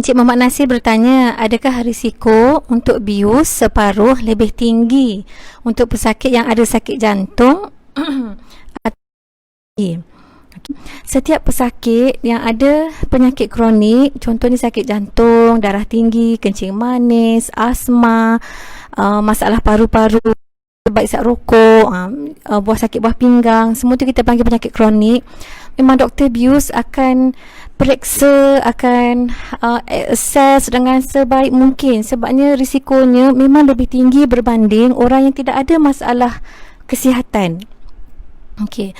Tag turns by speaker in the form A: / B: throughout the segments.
A: Encik Muhammad Nasir bertanya, adakah risiko untuk bius separuh lebih tinggi untuk pesakit yang ada sakit jantung? Setiap pesakit yang ada penyakit kronik, contohnya sakit jantung, darah tinggi, kencing manis, asma, masalah paru-paru, sebab isap rokok, buah sakit buah pinggang, semua tu kita panggil penyakit kronik. Memang doktor bius akan periksa, akan assess dengan sebaik mungkin, sebabnya risikonya memang lebih tinggi berbanding orang yang tidak ada masalah kesihatan. Okey.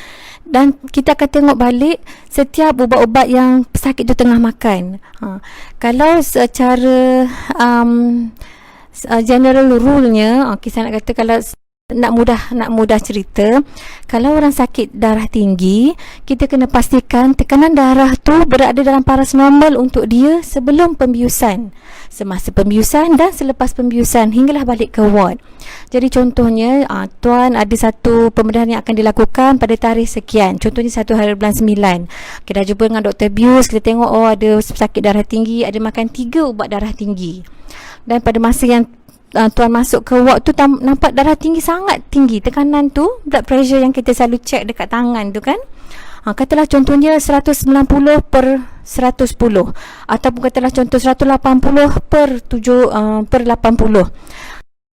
A: Dan kita akan tengok balik setiap ubat-ubat yang pesakit tu tengah makan. Kalau secara general rule-nya, saya nak kata, kalau nak mudah cerita, kalau orang sakit darah tinggi, kita kena pastikan tekanan darah tu berada dalam paras normal untuk dia sebelum pembiusan, semasa pembiusan dan selepas pembiusan, hinggalah balik ke ward. Jadi contohnya, tuan ada satu pembedahan yang akan dilakukan pada tarikh sekian, contohnya 1 hari bulan 9, kita dah jumpa dengan doktor bius, kita tengok ada sakit darah tinggi, ada makan 3 ubat darah tinggi, dan pada masa yang tuan masuk ke ward tu nampak darah tinggi, sangat tinggi tekanan tu, blood pressure yang kita selalu check dekat tangan tu kan, katalah contohnya 190 per 110, ataupun katalah contoh 180 per 80.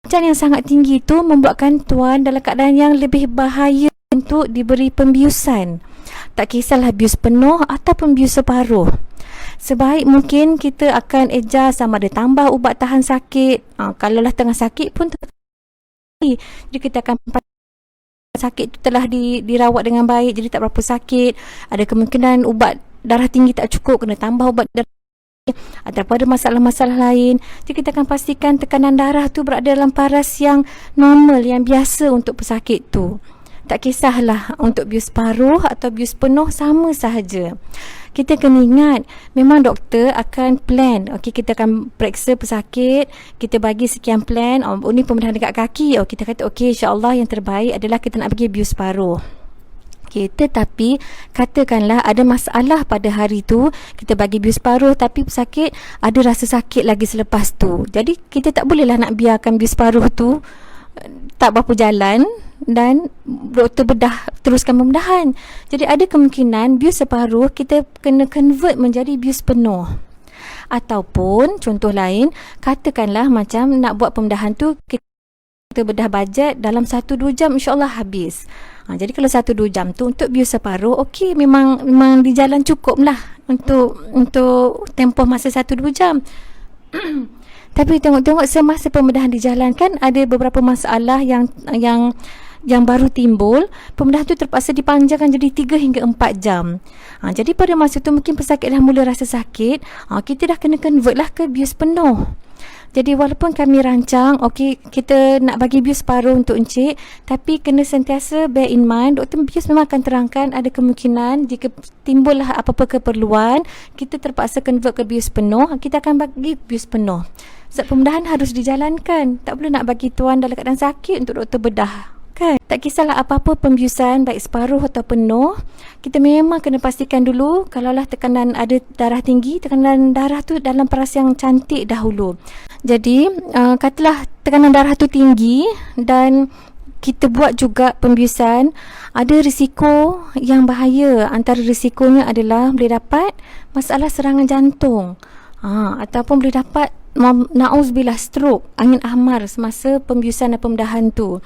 A: Macam yang sangat tinggi tu membuatkan tuan dalam keadaan yang lebih bahaya untuk diberi pembiusan, tak kisahlah bius penuh ataupun bius separuh. Sebaik mungkin kita akan adjust, sama ada tambah ubat tahan sakit, kalaulah tengah sakit pun jadi kita akan sakit tu telah dirawat dengan baik, jadi tak berapa sakit, ada kemungkinan ubat darah tinggi tak cukup, kena tambah ubat darah tinggi, ataupun ada masalah-masalah lain. Jadi kita akan pastikan tekanan darah tu berada dalam paras yang normal, yang biasa untuk pesakit tu. Tak kisahlah untuk bius paruh atau bius penuh, sama sahaja. Kita kena ingat, memang doktor akan plan. Okey, kita akan periksa pesakit, kita bagi sekian plan. Ini pembedahan dekat kaki. Kita kata okey, insya-Allah yang terbaik adalah kita nak bagi bius paruh. Okey, tetapi katakanlah ada masalah pada hari tu, kita bagi bius paruh tapi pesakit ada rasa sakit lagi selepas tu. Jadi kita tak bolehlah nak biarkan bius paruh tu tak berapa jalan dan doktor teruskan pembedahan. Jadi ada kemungkinan bius separuh kita kena convert menjadi bius penuh. Ataupun contoh lain, katakanlah macam nak buat pembedahan tu, kita bedah bajet dalam 1-2 jam insya-Allah habis. Jadi kalau 1-2 jam tu untuk bius separuh, okey, memang di jalan cukup lah untuk tempoh masa 1-2 jam. Tapi tengok-tengok semasa pembedahan dijalankan, ada beberapa masalah yang baru timbul, pembedahan tu terpaksa dipanjangkan jadi 3 hingga 4 jam. Jadi pada masa tu mungkin pesakit dah mula rasa sakit, kita dah kena convert lah ke bius penuh. Jadi walaupun kami rancang, okey, kita nak bagi bius paruh untuk encik, tapi kena sentiasa bear in mind, doktor bius memang akan terangkan ada kemungkinan jika timbullah apa-apa keperluan, kita terpaksa convert ke bius penuh, kita akan bagi bius penuh. Sebab pembedahan harus dijalankan, tak boleh nak bagi tuan dalam keadaan sakit untuk doktor bedah. Kan? Tak kisahlah apa-apa pembiusan, baik separuh atau penuh, kita memang kena pastikan dulu kalaulah tekanan ada darah tinggi, tekanan darah tu dalam paras yang cantik dahulu. Jadi katalah tekanan darah tu tinggi dan kita buat juga pembiusan, ada risiko yang bahaya. Antara risikonya adalah boleh dapat masalah serangan jantung, ataupun boleh dapat na'udzubillah stroke, angin ahmar semasa pembiusan dan pembedahan tu,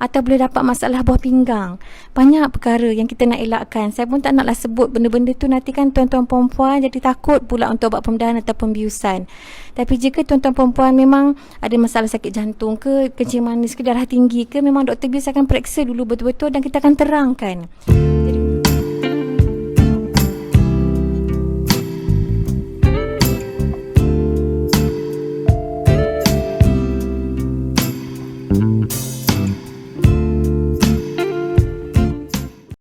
A: atau boleh dapat masalah buah pinggang. Banyak perkara yang kita nak elakkan. Saya pun tak naklah sebut benda-benda tu, nanti kan tuan-tuan perempuan jadi takut pula untuk buat pembedahan atau pembiusan. Tapi jika tuan-tuan perempuan memang ada masalah sakit jantung ke, kencing manis ke, darah tinggi ke, memang doktor bius akan periksa dulu betul-betul dan kita akan terangkan.